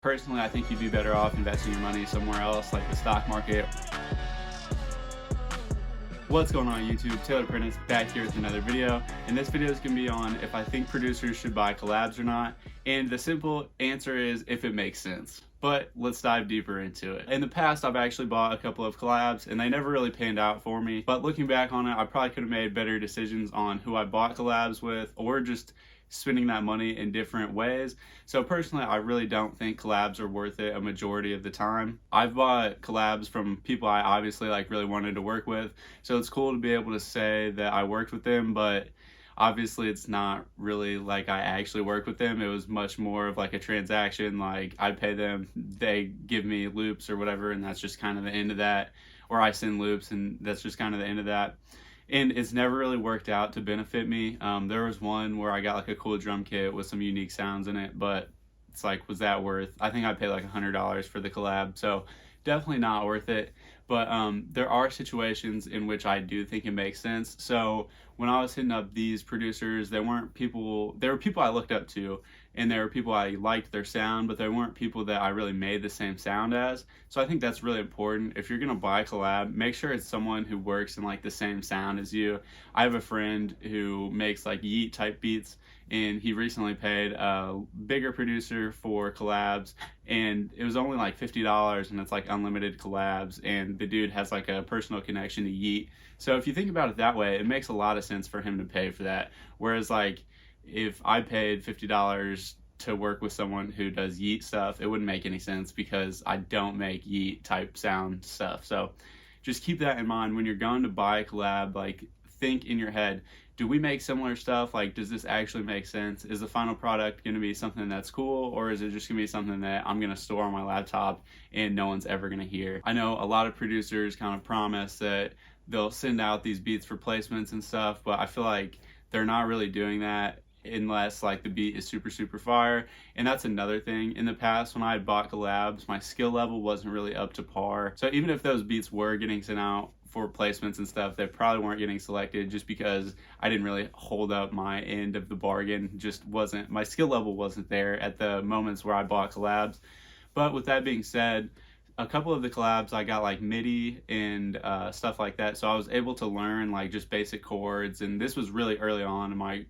Personally, I think you'd be better off investing your money somewhere else, like the stock market. What's going on YouTube? Taylor Prentice back here with another video, and this video is going to be on if I think producers should buy collabs or not, and the simple answer is if it makes sense. But let's dive deeper into it. In the past, I've actually bought a couple of collabs and they never really panned out for me, but looking back on it, I probably could have made better decisions on who I bought collabs with, or just spending that money in different ways. So personally, I really don't think collabs are worth it a majority of the time. I've bought collabs from people I obviously really wanted to work with, so it's cool to be able to say that I worked with them, but obviously it's not really like I actually work with them. It was much more of like a transaction. Like I pay them, they give me loops or whatever, and that's just kind of the end of that. Or I send loops and that's just kind of the end of that. And it's never really worked out to benefit me. There was one where I got like a cool drum kit with some unique sounds in it, but it's like, was that worth? I think I paid like $100 for the collab, so definitely not worth it. But there are situations in which I do think it makes sense. So when I was hitting up these producers, they were people I looked up to, and there were people I liked their sound, but they weren't people that I really made the same sound as. So I think that's really important. If you're gonna buy a collab, make sure it's someone who works in like the same sound as you. I have a friend who makes like Yeet type beats, and he recently paid a bigger producer for collabs, and it was only like $50, and it's like unlimited collabs, and the dude has like a personal connection to Yeet. So if you think about it that way, it makes a lot of sense for him to pay for that. Whereas like if I paid $50 to work with someone who does Yeet stuff, it wouldn't make any sense because I don't make Yeet type sound stuff. So just keep that in mind when you're going to buy a collab. Like, think in your head, do we make similar stuff? Like, does this actually make sense? Is the final product going to be something that's cool, or is it just going to be something that I'm going to store on my laptop and no one's ever going to hear? I know a lot of producers kind of promise that they'll send out these beats for placements and stuff, but I feel like they're not really doing that unless like the beat is super fire. And that's another thing. In the past, when I had bought collabs, my skill level wasn't really up to par. So even if those beats were getting sent out for placements and stuff, they probably weren't getting selected just because I didn't really hold up my end of the bargain. Just wasn't, my skill level wasn't there at the moments where I bought collabs. But with that being said, a couple of the collabs I got like MIDI and stuff like that, so I was able to learn like just basic chords, and this was really early on in my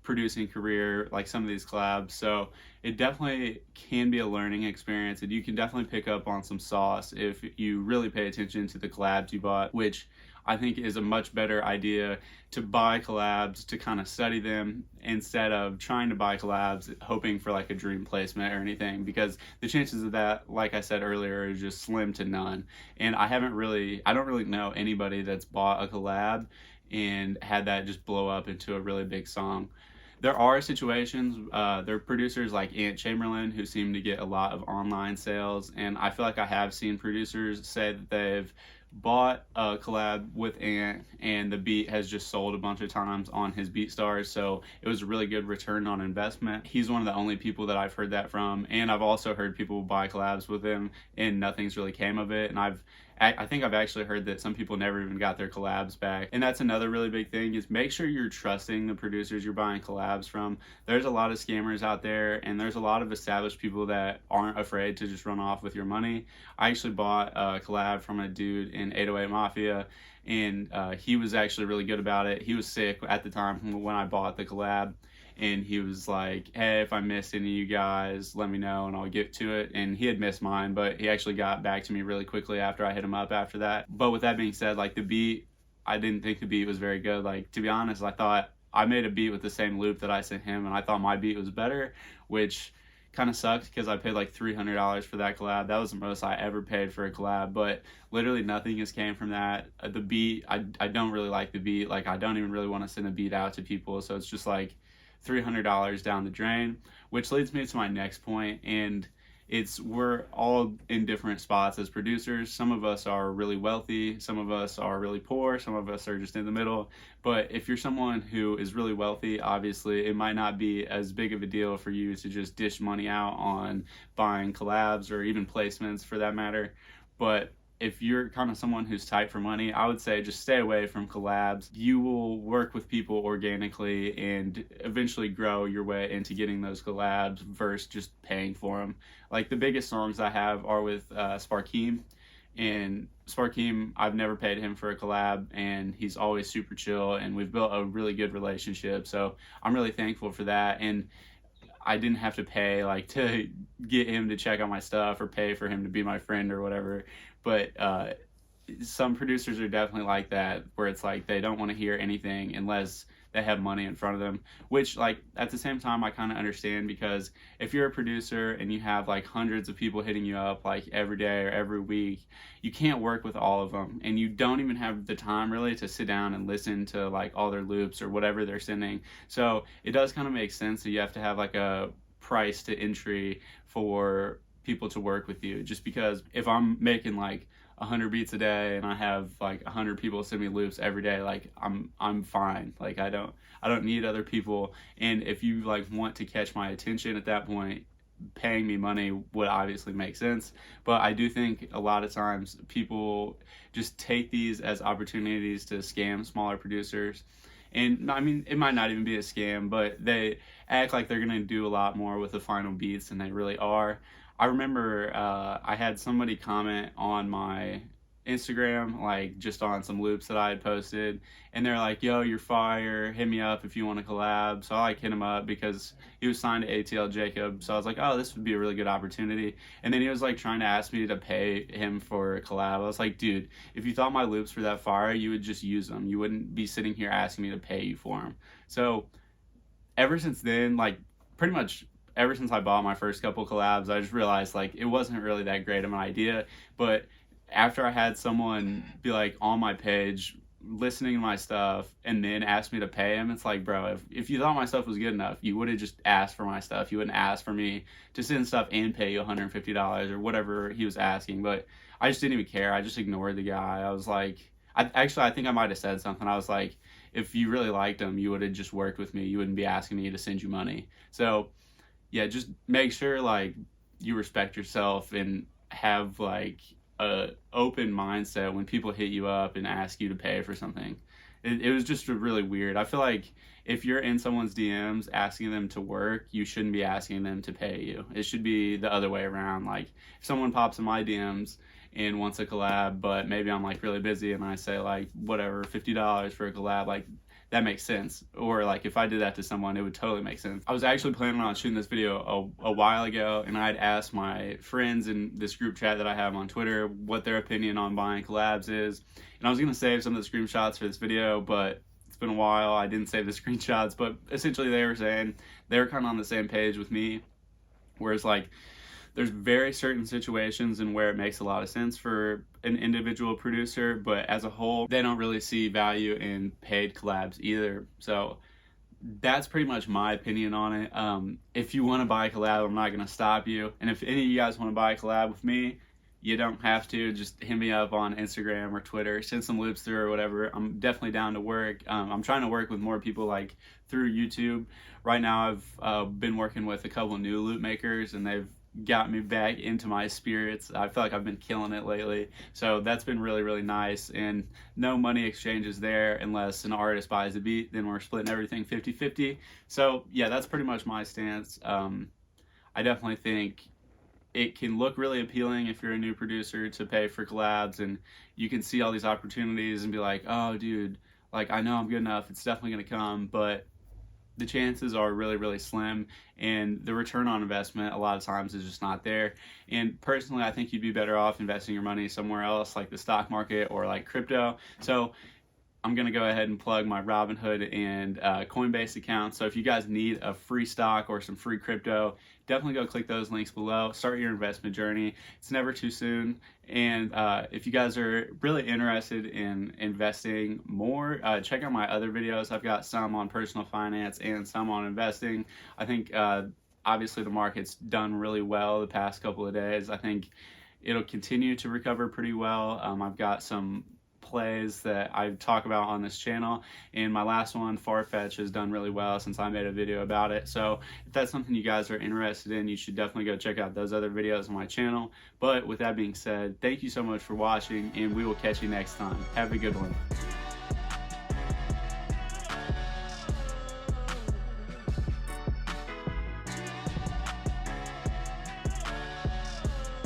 producing career, like some of these collabs. So it definitely can be a learning experience, and you can definitely pick up on some sauce if you really pay attention to the collabs you bought, which I think is a much better idea, to buy collabs to kind of study them instead of trying to buy collabs hoping for like a dream placement or anything, because the chances of that, like I said earlier, is just slim to none. And I don't really know anybody that's bought a collab and had that just blow up into a really big song. There are situations, there are producers like Ant Chamberlain who seem to get a lot of online sales, and I feel like I have seen producers say that they've bought a collab with Ant and the beat has just sold a bunch of times on his BeatStars, so it was a really good return on investment. He's one of the only people that I've heard that from, and I've also heard people buy collabs with him and nothing's really came of it. And I think I've actually heard that some people never even got their collabs back. And that's another really big thing, is make sure you're trusting the producers you're buying collabs from. There's a lot of scammers out there, and there's a lot of established people that aren't afraid to just run off with your money. I actually bought a collab from a dude in 808 Mafia, and he was actually really good about it. He was sick at the time when I bought the collab, and he was like, hey, if I missed any of you guys, let me know and I'll get to it. And he had missed mine, but he actually got back to me really quickly after I hit him up after that. But with that being said, like the beat, I didn't think the beat was very good. Like, to be honest, I thought I made a beat with the same loop that I sent him, and I thought my beat was better, which kind of sucked because I paid like $300 for that collab. That was the most I ever paid for a collab, but literally nothing has came from that. The beat, I don't really like the beat. Like, I don't even really want to send a beat out to people, so it's just like $300 down the drain, which leads me to my next point. And we're all in different spots as producers. Some of us are really wealthy, some of us are really poor, some of us are just in the middle. But if you're someone who is really wealthy, obviously it might not be as big of a deal for you to just dish money out on buying collabs or even placements for that matter. But if you're kind of someone who's tight for money, I would say just stay away from collabs. You will work with people organically and eventually grow your way into getting those collabs versus just paying for them. Like the biggest songs I have are with Sparkeem, and Sparkeem, I've never paid him for a collab, and he's always super chill, and we've built a really good relationship. So I'm really thankful for that. And I didn't have to pay like to get him to check out my stuff or pay for him to be my friend or whatever. But some producers are definitely like that, where it's like they don't want to hear anything unless they have money in front of them, which like at the same time I kind of understand, because if you're a producer and you have like hundreds of people hitting you up like every day or every week, you can't work with all of them, and you don't even have the time really to sit down and listen to like all their loops or whatever they're sending. So it does kind of make sense that you have to have like a price to entry for people to work with you, just because if I'm making like 100 beats a day and I have like 100 people send me loops every day, like I'm fine. Like I don't need other people. And if you like want to catch my attention at that point, paying me money would obviously make sense. But I do think a lot of times people just take these as opportunities to scam smaller producers. And I mean, it might not even be a scam, but they act like they're gonna do a lot more with the final beats than they really are. I remember I had somebody comment on my Instagram, like just on some loops that I had posted, and they're like, "Yo, you're fire, hit me up if you want to collab." So I like hit him up because he was signed to ATL Jacob. So I was like, "Oh, this would be a really good opportunity." And then he was like trying to ask me to pay him for a collab. I was like, "Dude, if you thought my loops were that fire, you would just use them. You wouldn't be sitting here asking me to pay you for them." So ever since then, like pretty much ever since I bought my first couple collabs, I just realized like it wasn't really that great of an idea. But after I had someone be like on my page listening to my stuff and then ask me to pay him, it's like, bro, if you thought my stuff was good enough, you would have just asked for my stuff. You wouldn't ask for me to send stuff and pay you $150 or whatever he was asking. But I just didn't even care. I just ignored the guy. I was like, I think I might have said something. I was like, if you really liked him, you would have just worked with me. You wouldn't be asking me to send you money. So yeah, just make sure like you respect yourself and have like a open mindset when people hit you up and ask you to pay for something. It was just really weird. I feel like if you're in someone's DMs asking them to work, you shouldn't be asking them to pay you. It should be the other way around. Like if someone pops in my DMs and wants a collab, but maybe I'm like really busy and I say like whatever, $50 for a collab, like that makes sense. Or like if I did that to someone, it would totally make sense. I was actually planning on shooting this video a while ago, and I'd asked my friends in this group chat that I have on Twitter what their opinion on buying collabs is. And I was gonna save some of the screenshots for this video, but it's been a while. I didn't save the screenshots, but essentially they were saying they were kind of on the same page with me, whereas like there's very certain situations in where it makes a lot of sense for an individual producer, but as a whole, they don't really see value in paid collabs either. So that's pretty much my opinion on it. If you want to buy a collab, I'm not going to stop you. And if any of you guys want to buy a collab with me, you don't have to. Just hit me up on Instagram or Twitter, send some loops through or whatever. I'm definitely down to work. I'm trying to work with more people like through YouTube. Right now I've been working with a couple of new loop makers, and they've got me back into my spirits. I feel like I've been killing it lately, so that's been really, really nice. And no money exchanges there unless an artist buys a beat, then we're splitting everything 50-50. So yeah, that's pretty much my stance. I definitely think it can look really appealing if you're a new producer to pay for collabs, and you can see all these opportunities and be like, oh dude, like I know I'm good enough, it's definitely gonna come, but the chances are really, really slim, and the return on investment a lot of times is just not there. And personally, I think you'd be better off investing your money somewhere else, like the stock market or like crypto. So I'm going to go ahead and plug my Robinhood and Coinbase accounts. So if you guys need a free stock or some free crypto, definitely go click those links below. Start your investment journey. It's never too soon. And if you guys are really interested in investing more, check out my other videos. I've got some on personal finance and some on investing. I think obviously the market's done really well the past couple of days. I think it'll continue to recover pretty well. I've got some plays that I talk about on this channel, and my last one, Farfetch, has done really well since I made a video about it. So if that's something you guys are interested in, you should definitely go check out those other videos on my channel. But with that being said, thank you so much for watching, and we will catch you next time. Have a good one.